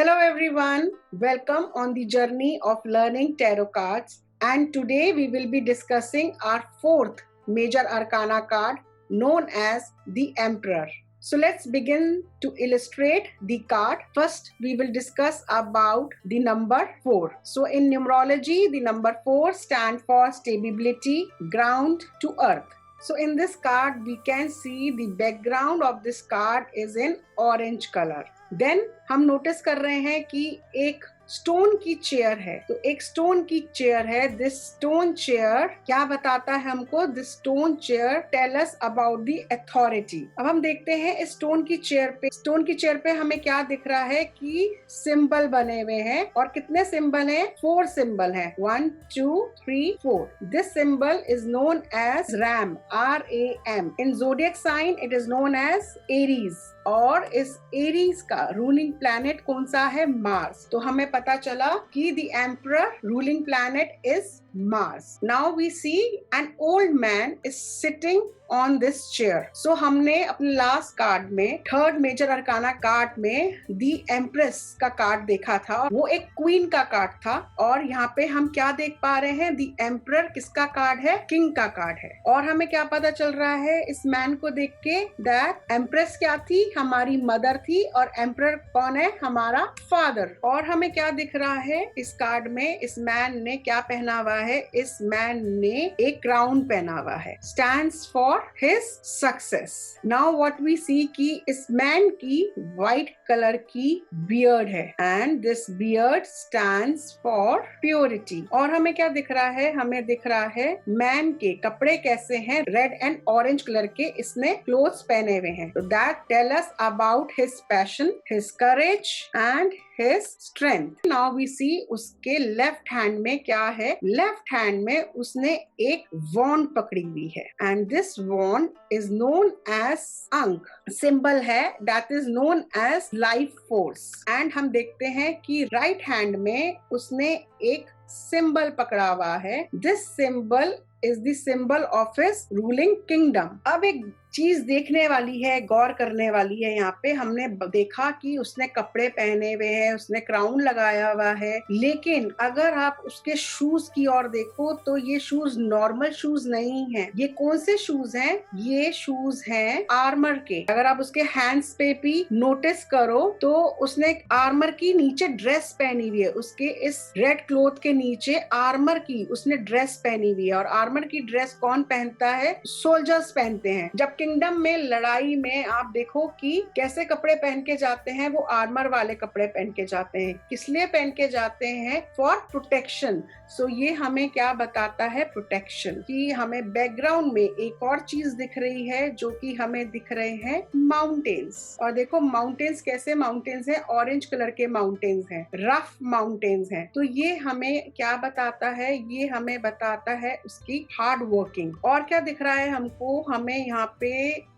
Hello everyone, welcome on the journey of learning tarot cards, and today we will be discussing our fourth major arcana card known as the Emperor. So let's begin to illustrate the card. First, we will discuss about the number 4. So in numerology, the number 4 stands for stability, ground to earth. So in this card, we can see the background of this card is in orange color. Then हम notice कर रहे हैं कि एक stone की chair है, तो एक स्टोन की चेयर है. दिस स्टोन चेयर क्या बताता है हमको? This stone chair tell us about the authority. अब हम देखते हैं इस स्टोन की चेयर पे हमें क्या दिख रहा है कि सिंबल बने हुए हैं. और कितने सिंबल हैं? 4 सिंबल हैं. 1 2 3 4. This symbol is known as ram, RAM. In zodiac sign it is known as Aries. और इस एरीज का रूलिंग प्लैनेट कौन सा है? मार्स. तो हमें पता चला कि the emperor ruling planet is Mars. Now we see an old man is sitting on this chair. So हमने अपने लास्ट कार्ड में, थर्ड मेजर अरकाना कार्ड में दी एम्प्रेस का कार्ड देखा था. वो एक क्वीन का कार्ड था. और यहाँ पे हम क्या देख पा रहे हैं? दी एम्परर किसका कार्ड है? किंग का कार्ड है. और हमें क्या पता चल रहा है इस मैन को देख के? दैट एम्प्रेस क्या थी? हमारी मदर थी. और एम्परर कौन है? हमारा फादर. और हमें क्या दिख रहा है इस कार्ड में? इस मैन ने क्या पहना हुआ है? इस मैन ने एक क्राउन पहना हुआ है. Stands for his success. Now what we see कि इस मैन की व्हाइट कलर की बियर्ड है and this beard stands for purity. और हमें क्या दिख रहा है? हमें दिख रहा है मैन के कपड़े कैसे हैं? रेड एंड ऑरेंज कलर के इसने क्लोथ्स पहने हुए हैं. So that tell us about his passion, his courage and his strength. Now we see उसके लेफ्ट हैंड में क्या है? लेफ्ट हैंड में उसने एक वॉन्ड पकड़ी हुई है and this wand is known as अंक. सिंबल है that is known as life force. and हम देखते हैं कि राइट हैंड में उसने एक सिंबल पकड़ा हुआ है. This symbol is the symbol of his ruling kingdom. अब एक चीज देखने वाली है, गौर करने वाली है. यहाँ पे हमने देखा कि उसने कपड़े पहने हुए हैं, उसने क्राउन लगाया हुआ है, लेकिन अगर आप उसके शूज की ओर देखो तो ये शूज नॉर्मल शूज नहीं है. ये कौन से शूज हैं? ये शूज हैं आर्मर के. अगर आप उसके हैंड्स पे भी नोटिस करो तो उसने आर्मर की नीचे ड्रेस पहनी हुई है. उसके इस रेड क्लोथ के नीचे आर्मर की उसने ड्रेस पहनी हुई है. और आर्मर की ड्रेस कौन पहनता है? सोल्जर्स पहनते हैं. जब किंगडम में लड़ाई में आप देखो कि कैसे कपड़े पहन के जाते हैं, वो आर्मर वाले कपड़े पहन के जाते हैं. किस लिए पहन के जाते हैं? For protection. सो ये हमें क्या बताता है? प्रोटेक्शन. कि हमें बैकग्राउंड में एक और चीज दिख रही है जो कि हमें दिख रहे हैं माउंटेन्स. और देखो माउंटेन्स कैसे माउंटेन्स हैं? ऑरेंज कलर के माउंटेन्स हैं, रफ माउंटेन्स हैं. तो ये हमें क्या बताता है? ये हमें बताता है उसकी हार्ड वर्किंग. और क्या दिख रहा है हमको? हमें यहाँ पे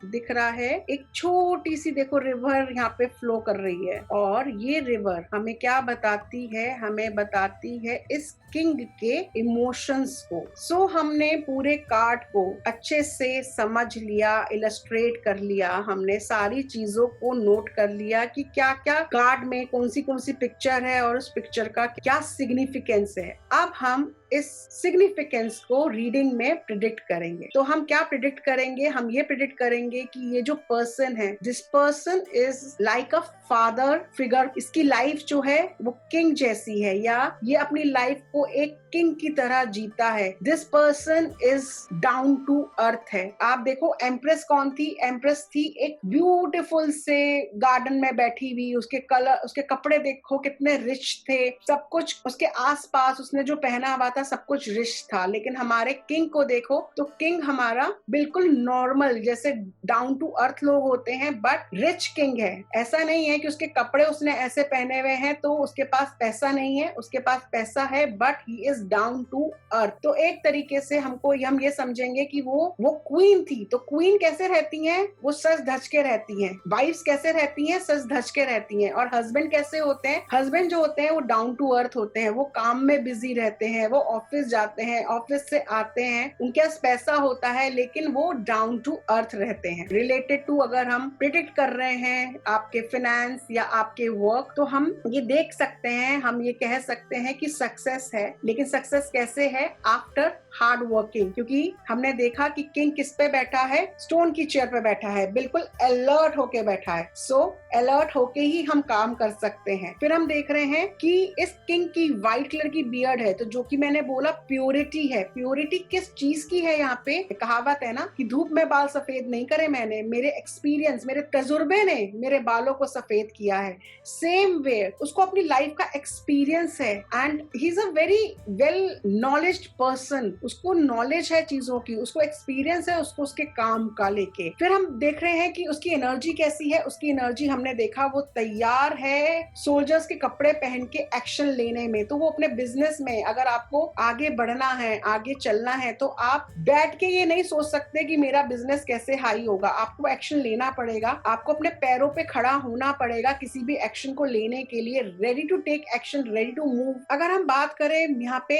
दिख रहा है एक छोटी सी, देखो रिवर यहाँ पे फ्लो कर रही है. और ये रिवर हमें क्या बताती है? हमें बताती है इस किंग के इमोशंस को. सो हमने पूरे कार्ड को अच्छे से समझ लिया, इलस्ट्रेट कर लिया. हमने सारी चीजों को नोट कर लिया कि क्या क्या कार्ड में कौन सी पिक्चर है और उस पिक्चर का क्या सिग्निफिकेंस है. अब हम इस सिग्निफिकेंस को रीडिंग में प्रिडिक्ट करेंगे. तो हम क्या प्रिडिक्ट करेंगे? हम ये प्रिडिक्ट करेंगे कि ये जो पर्सन है, this person is like a father figure. इसकी लाइफ जो है वो किंग जैसी है, या ये अपनी लाइफ को एक किंग की तरह जीता है. This person is down to earth है. आप देखो एम्प्रेस कौन थी? एम्प्रेस थी एक ब्यूटीफुल से गार्डन में बैठी हुई. उसके कलर, उसके कपड़े देखो कितने रिच थे. सब कुछ उसके आसपास उसने जो पहना हुआ था सब कुछ रिच था. लेकिन हमारे किंग को देखो तो किंग हमारा बिल्कुल नॉर्मल जैसे डाउन टू अर्थ लोग होते हैं, बट रिच किंग है. ऐसा नहीं है कि उसके कपड़े उसने ऐसे पहने हुए हैं तो उसके पास पैसा नहीं है. उसके पास पैसा है but he is down to earth. तो एक तरीके से हम ये समझेंगे कि वो क्वीन थी. तो क्वीन कैसे रहती हैं? वो सज धज के रहती हैं. वाइफ्स कैसे रहती हैं? सज धज के रहती हैं. और हस्बैंड कैसे होते हैं? हस्बैंड जो होते हैं वो डाउन टू अर्थ होते हैं. वो काम में बिजी रहते हैं, वो ऑफिस जाते हैं, ऑफिस से आते हैं, उनके पास पैसा होता है लेकिन वो डाउन टू अर्थ रहते हैं. रिलेटेड टू अगर हम प्रिडिक्ट कर रहे हैं आपके फिनेंस फाइनेंस या आपके वर्क, तो हम ये देख सकते हैं, हम ये कह सकते हैं कि सक्सेस है। लेकिन सक्सेस कैसे है? After hard working. क्योंकि हमने देखा कि किंग किस पे बैठा है? स्टोन की चेयर पे बैठा है, बिल्कुल अलर्ट होके बैठा है। सो अलर्ट होके ही हम काम कर सकते हैं। फिर हम देख रहे हैं कि इस किंग की व्हाइट कलर की बियर्ड है, तो जो कि मैंने बोला प्योरिटी है। प्योरिटी किस चीज की है? यहाँ पे कहावत है ना कि धूप में बाल सफेद नहीं करे मैंने, मेरे एक्सपीरियंस, मेरे तजुर्बे ने मेरे बालों को सफेद किया है। सेम वे उसको अपनी लाइफ का एक्सपीरियंस है, and he is a very well knowledged person. उसको नॉलेज है चीजों की, उसको एक्सपीरियंस है, उसको उसके काम का लेके। फिर हम देख रहे हैं कि उसकी एनर्जी कैसी है। उसकी एनर्जी हमने देखा वो तैयार है सोल्जर्स के कपड़े पहन के एक्शन लेने में। तो वो अपने बिजनेस में, अगर आपको आगे बढ़ना है, आगे चलना है, तो आप बैठ के ये नहीं सोच सकते कि मेरा बिजनेस कैसे हाई होगा। आपको एक्शन लेना पड़ेगा, आपको अपने पैरों पे खड़ा होना पड़ेगा किसी भी एक्शन को लेने के लिए। Ready to take action, ready to move. अगर हम बात करें यहाँ पे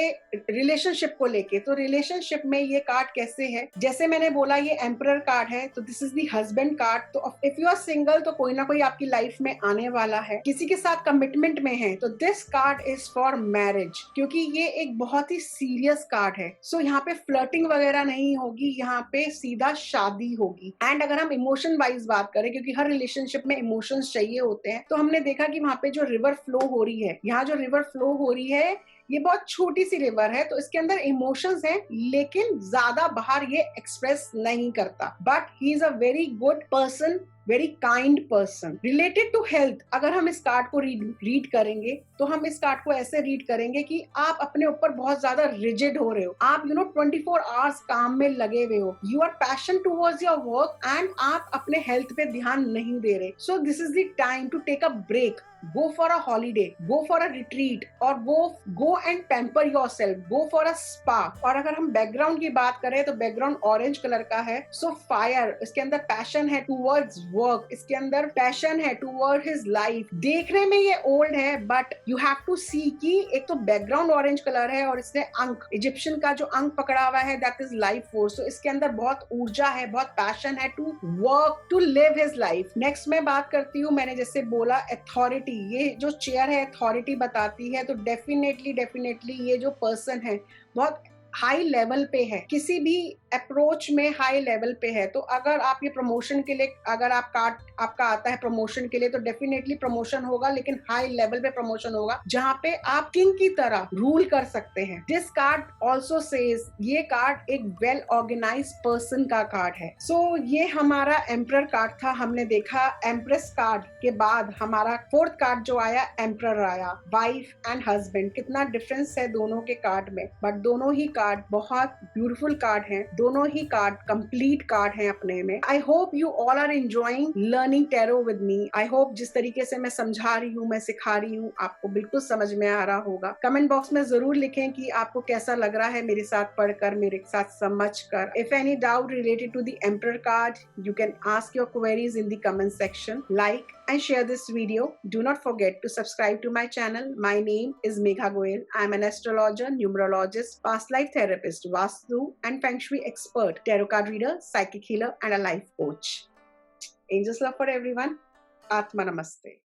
रिलेशनशिप को लेके, तो रिलेशनशिप में ये कार्ड कैसे है? जैसे मैंने बोला ये एम्परर कार्ड है, तो this is the husband card. तो इफ यू आर सिंगल, तो कोई ना कोई आपकी लाइफ में आने वाला है, किसी के साथ कमिटमेंट में है, तो this card is for marriage, क्योंकि ये एक बहुत ही सीरियस कार्ड है। सो यहाँ पे फ्लर्टिंग वगैरह नहीं होगी, यहाँ पे सीधा शादी होगी। एंड अगर हम इमोशन वाइज बात करें, क्योंकि हर रिलेशनशिप में इमोशंस चाहिए होते हैं, तो हमने देखा कि वहां पे जो रिवर फ्लो हो रही है, यहाँ जो रिवर फ्लो हो रही है, ये बहुत छोटी सी रिवर है, तो इसके अंदर इमोशंस हैं, लेकिन ज्यादा बाहर ये एक्सप्रेस नहीं करता। But he is a very good person, very kind person. Related to health, अगर हम इस कार्ड को रीड करेंगे, तो हम इस कार्ड को ऐसे रीड करेंगे कि आप अपने ऊपर बहुत ज्यादा रिजिड हो रहे हो। आप 24 आवर्स काम में लगे हुए हो। You are passion towards your work, and आप अपने हेल्थ पे ध्यान नहीं दे रहे। So this is the time to take a break, go for a holiday, go for a retreat, और go and pamper yourself, go for a spa। और अगर हम बैकग्राउंड की बात करें, तो बैकग्राउंड ऑरेंज कलर का है। सो फायर, इसके अंदर पैशन है टूवर्ड्स वर्क, इसके अंदर पैशन है टूवर्ड हिज लाइफ। देखने में ये ओल्ड है, बट यू हैव टू सी कि एक तो बैकग्राउंड ऑरेंज कलर है, और इसने अंक, इजिप्शियन का जो अंक पकड़ा हुआ है, दैट इज लाइफ फोर्स। तो इसके अंदर बहुत ऊर्जा है, बहुत पैशन है to work, to live his life. Next मैं बात करती हूँ, मैंने जैसे बोला अथॉरिटी, ये जो चेयर है अथॉरिटी बताती है। तो डेफिनेटली ये जो पर्सन है बहुत हाई लेवल पे है, किसी भी अप्रोच में हाई लेवल पे है। तो अगर आप ये प्रमोशन के लिए, अगर आपका आता है प्रमोशन के लिए, तो डेफिनेटली प्रमोशन होगा, लेकिन हाई लेवल पे प्रमोशन होगा, जहां पे आप किंग की तरह रूल कर सकते हैं। दिस कार्ड ऑल्सो सेज, ये कार्ड एक वेल ऑर्गेनाइज पर्सन का कार्ड है। सो ये हमारा एम्परर कार्ड था। हमने देखा एम्प्रेस कार्ड के बाद हमारा फोर्थ कार्ड जो आया एम्परर आया। वाइफ एंड हस्बैंड, कितना डिफरेंस है दोनों के कार्ड में, बट दोनों ही कार्ड बहुत ब्यूटीफुल कार्ड हैं। दोनों ही कार्ड कंप्लीट कार्ड हैं अपने में। I hope you all are enjoying learning tarot with me. I hope जिस तरीके से मैं समझा रही हूँ, मैं सिखा रही हूँ, आपको बिल्कुल समझ में आ रहा होगा। कमेंट बॉक्स में जरूर लिखें कि आपको कैसा लग रहा है मेरे साथ पढ़कर, मेरे साथ समझ कर। If any doubt related to the emperor card, you can ask your queries in the comment section. Like and share this video. Do not forget to subscribe to my channel. My name is Megha Goyal. I am an astrologer, numerologist, past life therapist, Vastu and Feng Shui expert, tarot card reader, psychic healer, and a life coach. Angels love for everyone. Atma Namaste.